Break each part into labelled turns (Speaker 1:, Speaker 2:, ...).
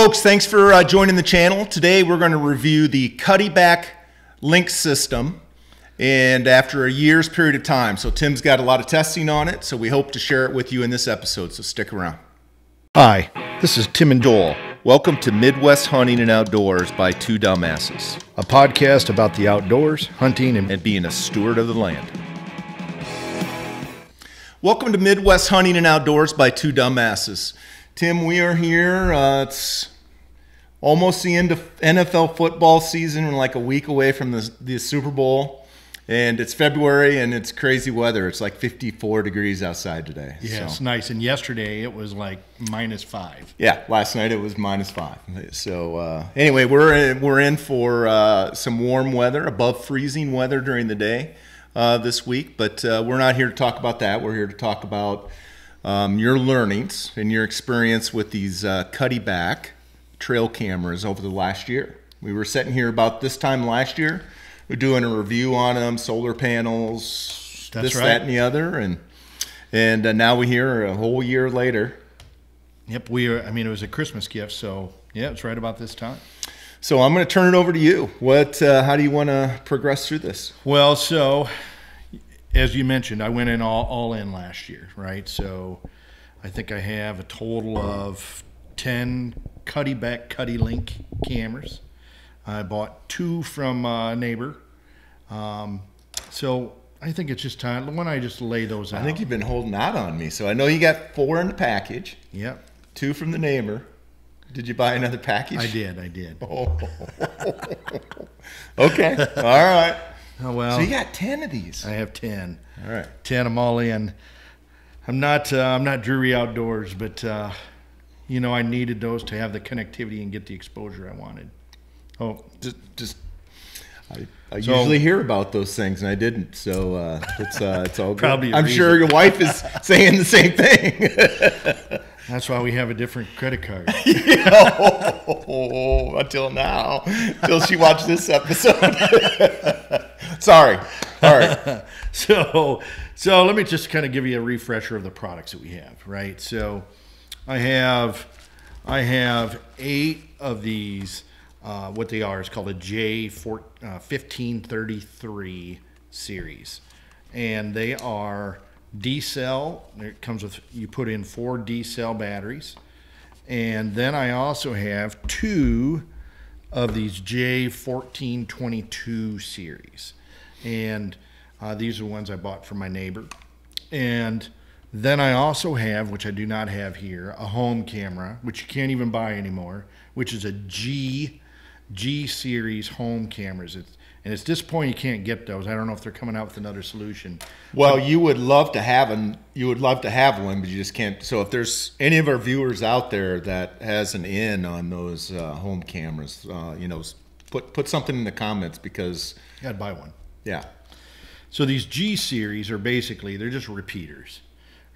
Speaker 1: folks, thanks for joining the channel. Today we're going to review the Cuddeback Cuddlink System, and after a year's period of time. So Tim's got a lot of testing on it, so we hope to share it with you in this episode, so stick around.
Speaker 2: Hi, this is Tim and Joel,
Speaker 1: Welcome to Midwest Hunting and Outdoors by Two Dumbasses,
Speaker 2: a podcast about the outdoors, hunting, and
Speaker 1: and being a steward of the land. Welcome to Midwest Hunting and Outdoors by Two Dumbasses. Tim, we are here. It's almost the end of NFL football season. We're like a week away from the Super Bowl. And it's February, and it's crazy weather. It's like 54 degrees outside today.
Speaker 2: yeah, it's nice. And yesterday it was like -5.
Speaker 1: Yeah, last night it was -5. So anyway, we're in for some warm weather, above freezing weather during the day this week. But we're not here to talk about that. We're here to talk about your learnings and your experience with these Cuddeback trail cameras over the last year. We were sitting here about this time last year. We're doing a review on them, solar panels,
Speaker 2: That's
Speaker 1: this,
Speaker 2: right.
Speaker 1: that, and the other, and now we're here a whole year later.
Speaker 2: Yep, it was a Christmas gift, so yeah, it's right about this time.
Speaker 1: So I'm going to turn it over to you. How do you want to progress through this?
Speaker 2: Well, so as you mentioned, I went in all in last year, right? So I think I have a total of 10 Cuddeback Cuddlink cameras. I bought 2 from a neighbor. So I think it's just time. Why don't I just lay those out?
Speaker 1: I think you've been holding out on me. So I know you got 4 in the package.
Speaker 2: Yep.
Speaker 1: 2 from the neighbor. Did you buy another package?
Speaker 2: I did.
Speaker 1: Oh. Okay. All right.
Speaker 2: Oh, well.
Speaker 1: So you got 10 of these.
Speaker 2: I have 10.
Speaker 1: All right.
Speaker 2: 10, I'm all in. I'm not Drury Outdoors, but I needed those to have the connectivity and get the exposure I wanted. Oh,
Speaker 1: I usually hear about those things, and I didn't. So it's all good.
Speaker 2: Probably
Speaker 1: I'm sure your wife is saying the same thing.
Speaker 2: That's why we have a different credit card.
Speaker 1: Until now, until she watched this episode. Sorry. All right.
Speaker 2: So let me just kind of give you a refresher of the products that we have, right? So I have 8 of these. What they are is called a J1533 series, and they are D-cell. It comes with, you put in 4 D-cell batteries, and then I also have 2 of these J1422 series, and these are the ones I bought from my neighbor. And then I also have, which I do not have here, a home camera, which you can't even buy anymore, which is a G series home cameras. And it's disappointing you can't get those. I don't know if they're coming out with another solution.
Speaker 1: Well, you would love to have one. You would love to have one, but you just can't. So if there's any of our viewers out there that has an in on those home cameras, put something in the comments, because
Speaker 2: You gotta buy one.
Speaker 1: yeah.
Speaker 2: So these G series are basically, they're just repeaters,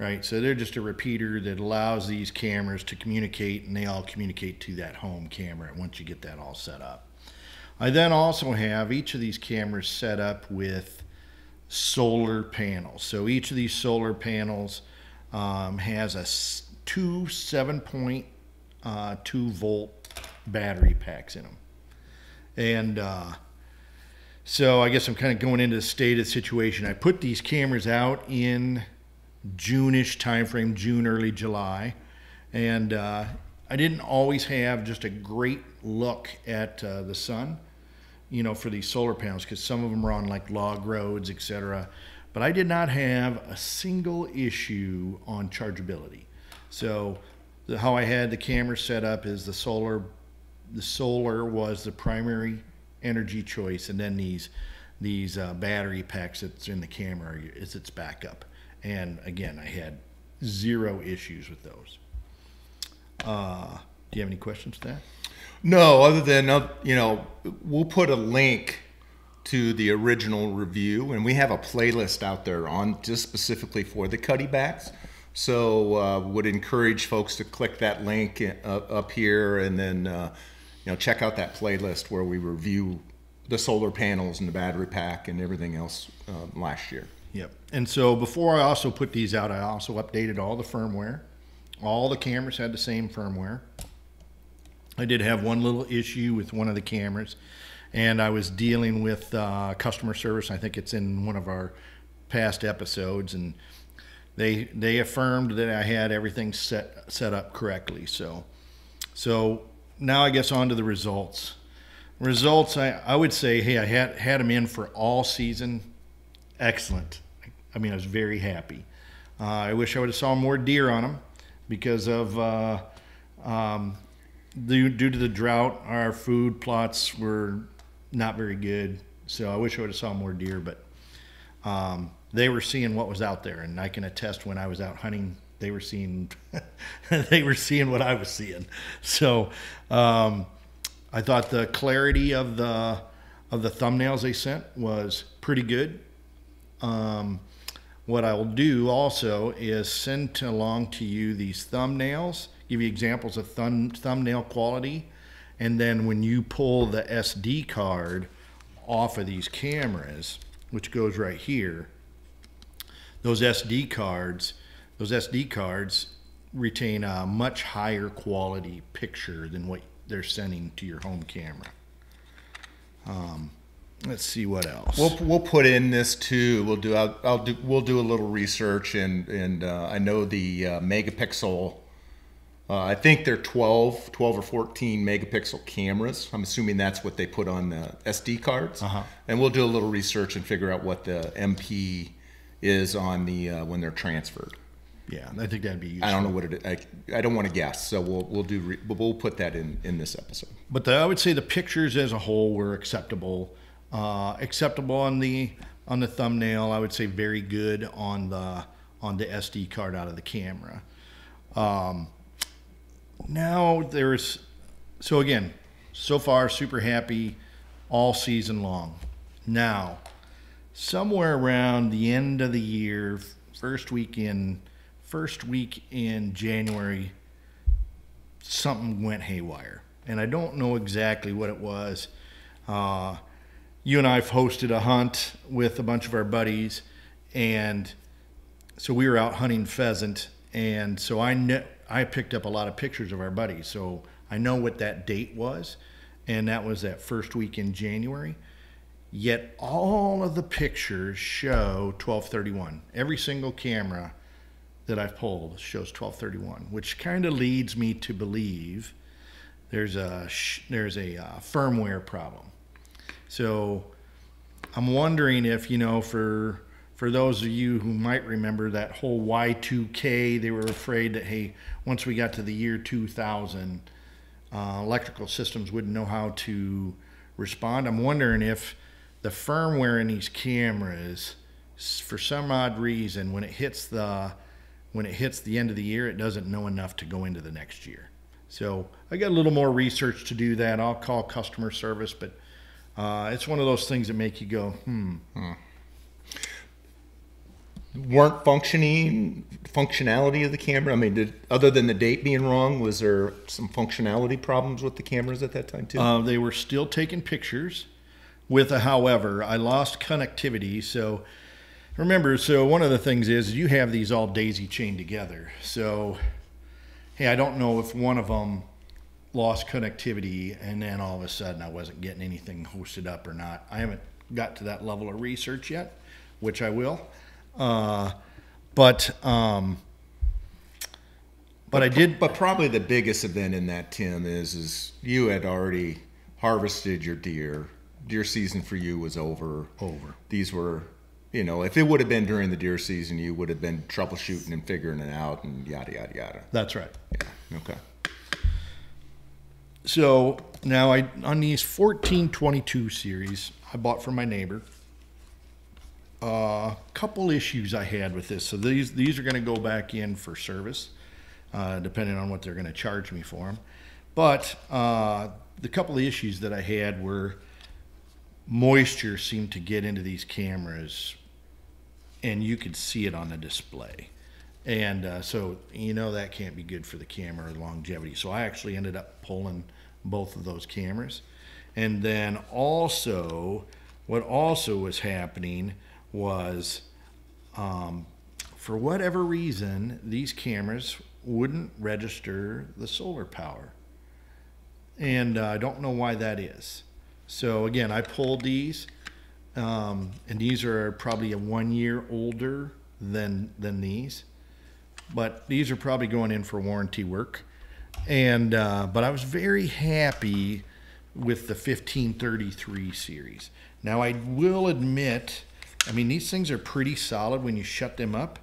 Speaker 2: right? So they're just a repeater that allows these cameras to communicate, and they all communicate to that home camera once you get that all set up. I then also have each of these cameras set up with solar panels. So each of these solar panels has two 7.2 volt battery packs in them. And so I guess I'm kind of going into the stated situation. I put these cameras out in June-ish timeframe, June, early July, and I didn't always have just a great look at the sun, for these solar panels, because some of them are on like log roads, etc. But I did not have a single issue on chargeability. So how I had the camera set up is the solar was the primary energy choice, and then these battery packs that's in the camera is its backup. And again, I had 0 issues with those. Do you have any questions to that?
Speaker 1: No, other than, we'll put a link to the original review, and we have a playlist out there on just specifically for the Cuddebacks. So would encourage folks to click that link up here, and then check out that playlist where we review the solar panels and the battery pack and everything else last year.
Speaker 2: Yep. And so before I also put these out, I also updated all the firmware. All the cameras had the same firmware. I did have one little issue with one of the cameras, and I was dealing with customer service. I think it's in one of our past episodes, and they affirmed that I had everything set up correctly. So now I guess on to the results. I would say, hey, I had them in for all season. Excellent. I mean, I was very happy. I wish I would have saw more deer on them because of due to the drought. Our food plots were not very good, so I wish I would have saw more deer. But they were seeing what was out there, and I can attest when I was out hunting, they were seeing they were seeing what I was seeing. So I thought the clarity of the thumbnails they sent was pretty good. What I'll do also is send along to you these thumbnails, give you examples of thumbnail quality, and then when you pull the SD card off of these cameras, which goes right here, those SD cards retain a much higher quality picture than what they're sending to your home camera. Let's see what else.
Speaker 1: We'll put in this too. We'll do a little research, and I know the megapixel. I think they're 12 or 14 megapixel cameras. I'm assuming that's what they put on the SD cards. And we'll do a little research and figure out what the MP is on the when they're transferred.
Speaker 2: Yeah, I think that'd be useful.
Speaker 1: I don't know what it is. I don't want to guess, so we'll put that in this episode.
Speaker 2: But I would say the pictures as a whole were acceptable. Acceptable on the thumbnail. I would say very good on the SD card out of the camera. Now so far super happy all season long. Now, somewhere around the end of the year, first week in January, something went haywire, and I don't know exactly what it was. You and I have hosted a hunt with a bunch of our buddies, and so we were out hunting pheasant, and so I picked up a lot of pictures of our buddies, so I know what that date was, and that was that first week in January. Yet all of the pictures show 12/31. Every single camera that I've pulled shows 12/31, which kind of leads me to believe there's a firmware problem. So I'm wondering if, for those of you who might remember that whole Y2K, they were afraid that, hey, once we got to the year 2000, electrical systems wouldn't know how to respond. I'm wondering if the firmware in these cameras, for some odd reason, when it hits the end of the year, it doesn't know enough to go into the next year. So I got a little more research to do that. I'll call customer service, but it's one of those things that make you go,
Speaker 1: Weren't functionality of the camera? I mean, other than the date being wrong, was there some functionality problems with the cameras at that time too?
Speaker 2: They were still taking pictures with a however. I lost connectivity. So remember, one of the things is you have these all daisy chained together. So, hey, I don't know if one of them lost connectivity and then all of a sudden I wasn't getting anything hosted up or not. I haven't got to that level of research yet, which I will. But I did. But
Speaker 1: probably the biggest event in that, Tim, is you had already harvested your deer. Deer season for you was over. These were, if it would have been during the deer season, you would have been troubleshooting and figuring it out and yada, yada, yada.
Speaker 2: That's right.
Speaker 1: Yeah. Okay.
Speaker 2: So now on these 1422 series I bought from my neighbor, a couple issues I had with this. So these are going to go back in for service, depending on what they're going to charge me for them. But the couple of issues that I had were moisture seemed to get into these cameras, and you could see it on the display. And so that can't be good for the camera or longevity. So I actually ended up pulling both of those cameras. And then also, what also was happening was, for whatever reason, these cameras wouldn't register the solar power. and I don't know why that is. So again, I pulled these, and these are probably a 1 year older than these, but these are probably going in for warranty work. And but I was very happy with the 1533 series. Now I will admit, I mean, these things are pretty solid when you shut them up,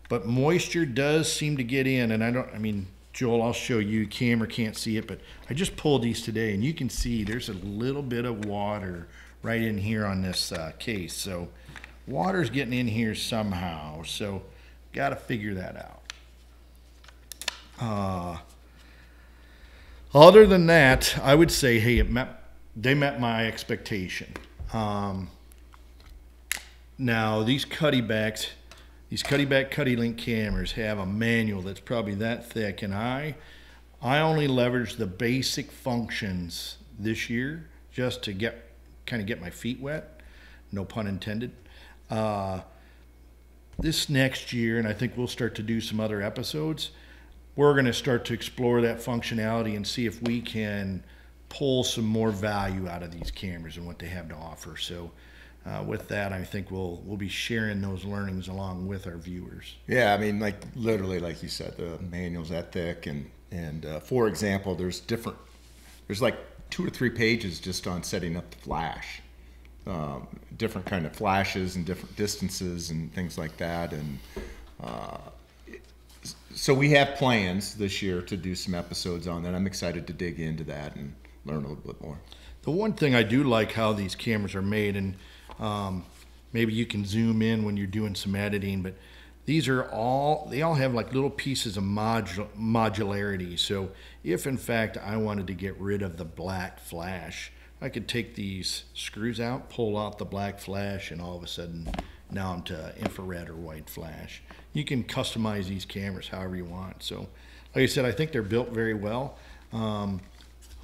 Speaker 2: but moisture does seem to get in. And I mean, Joel, I'll show you, camera can't see it, but I just pulled these today and you can see there's a little bit of water right in here on this case. So water's getting in here somehow. So got to figure that out. Other than that, I would say, hey, they met my expectation. Now, these Cuddeback Cuddlink cameras have a manual that's probably that thick, and I only leveraged the basic functions this year just to get my feet wet, no pun intended. This next year, and I think we'll start to do some other episodes, we're going to start to explore that functionality and see if we can pull some more value out of these cameras and what they have to offer. So with that, I think we'll be sharing those learnings along with our viewers.
Speaker 1: Yeah, I mean, like literally, like you said, the manual's that thick, and for example, there's like 2 or 3 pages just on setting up the flash, different kind of flashes and different distances and things like that, and so we have plans this year to do some episodes on that. I'm excited to dig into that and learn a little bit more.
Speaker 2: The one thing I do like how these cameras are made, and maybe you can zoom in when you're doing some editing, but they all have like little pieces of modularity. So if in fact I wanted to get rid of the black flash, I could take these screws out, pull out the black flash, and all of a sudden now I'm to infrared or white flash. You can customize these cameras however you want. So like I said, I think they're built very well. I'm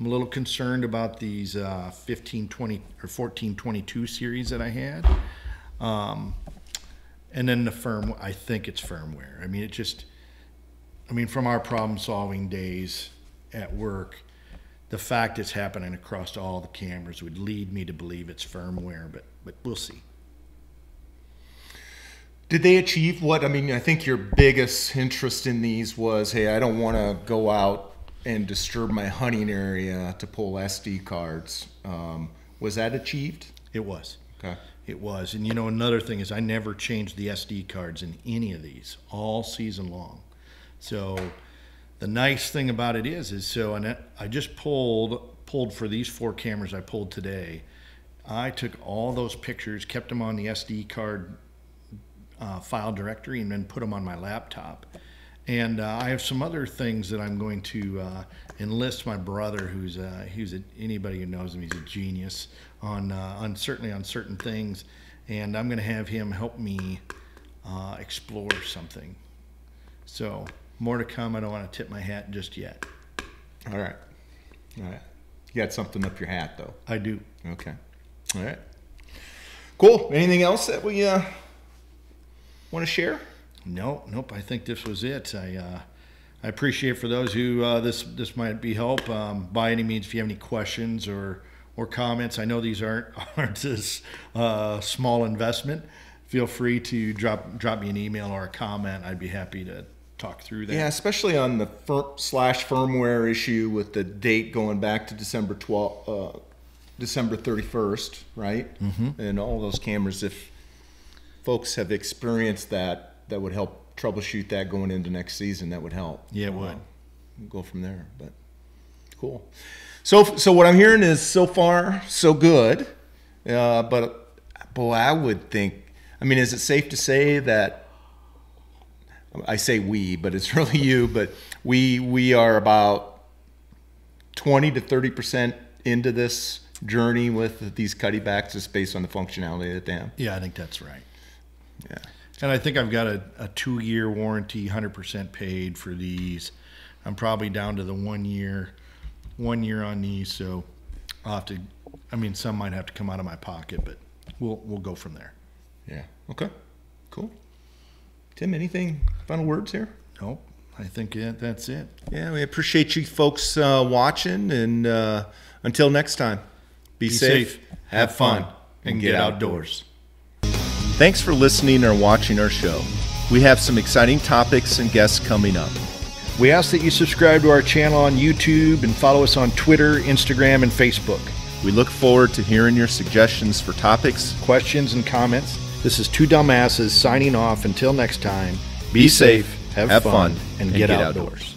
Speaker 2: a little concerned about these 1520 or 1422 series that I had. And then the firmware, I think it's firmware. I mean, from our problem solving days at work, the fact it's happening across all the cameras would lead me to believe it's firmware, but we'll see.
Speaker 1: Did they achieve what, I mean, I think your biggest interest in these was, hey, I don't want to go out and disturb my hunting area to pull SD cards. Was that achieved?
Speaker 2: It was.
Speaker 1: Okay.
Speaker 2: It was. And you know, another thing is I never changed the SD cards in any of these all season long. So the nice thing about it is so, and I just pulled for these 4 cameras I pulled today. I took all those pictures, kept them on the SD card file directory, and then put them on my laptop. And I have some other things that I'm going to enlist my brother, who's anybody who knows him, he's a genius certainly on certain things, and I'm going to have him help me explore something. So more to come. I don't want to tip my hat just yet.
Speaker 1: All right. You got something up your hat, though.
Speaker 2: I do.
Speaker 1: Okay. All right. Cool. Anything else that we want to share?
Speaker 2: Nope. I think this was it. I appreciate for those who this might be help. By any means, if you have any questions or comments, I know these aren't this small investment. Feel free to drop me an email or a comment. I'd be happy to talk through that.
Speaker 1: Yeah, especially on the /firmware issue with the date going back to December 31st, right? Mm-hmm. And all those cameras, if folks have experienced that would help troubleshoot that going into next season. That would help.
Speaker 2: Yeah, it would.
Speaker 1: We'll go from there, but cool. So what I'm hearing is so far so good, but boy, I would think. I mean, is it safe to say that? I say we, but it's really you. But we are about 20 to 30% into this journey with these Cuddebacks, just based on the functionality that they have.
Speaker 2: Yeah, I think that's right.
Speaker 1: Yeah.
Speaker 2: And I think I've got a 2-year warranty, 100% paid for these. I'm probably down to the 1 year on these. So I'll have to, I mean, some might have to come out of my pocket, but we'll go from there.
Speaker 1: Yeah. Okay. Cool. Tim, anything final words here?
Speaker 2: Nope. I think that's it.
Speaker 1: Yeah, we appreciate you folks watching, and until next time, be safe, have fun, and get outdoors. Thanks for listening or watching our show. We have some exciting topics and guests coming up.
Speaker 2: We ask that you subscribe to our channel on YouTube and follow us on Twitter, Instagram, and Facebook.
Speaker 1: We look forward to hearing your suggestions for topics,
Speaker 2: questions, and comments. This is Two Dumbasses signing off. Until next time,
Speaker 1: be safe, have fun,
Speaker 2: and get outdoors.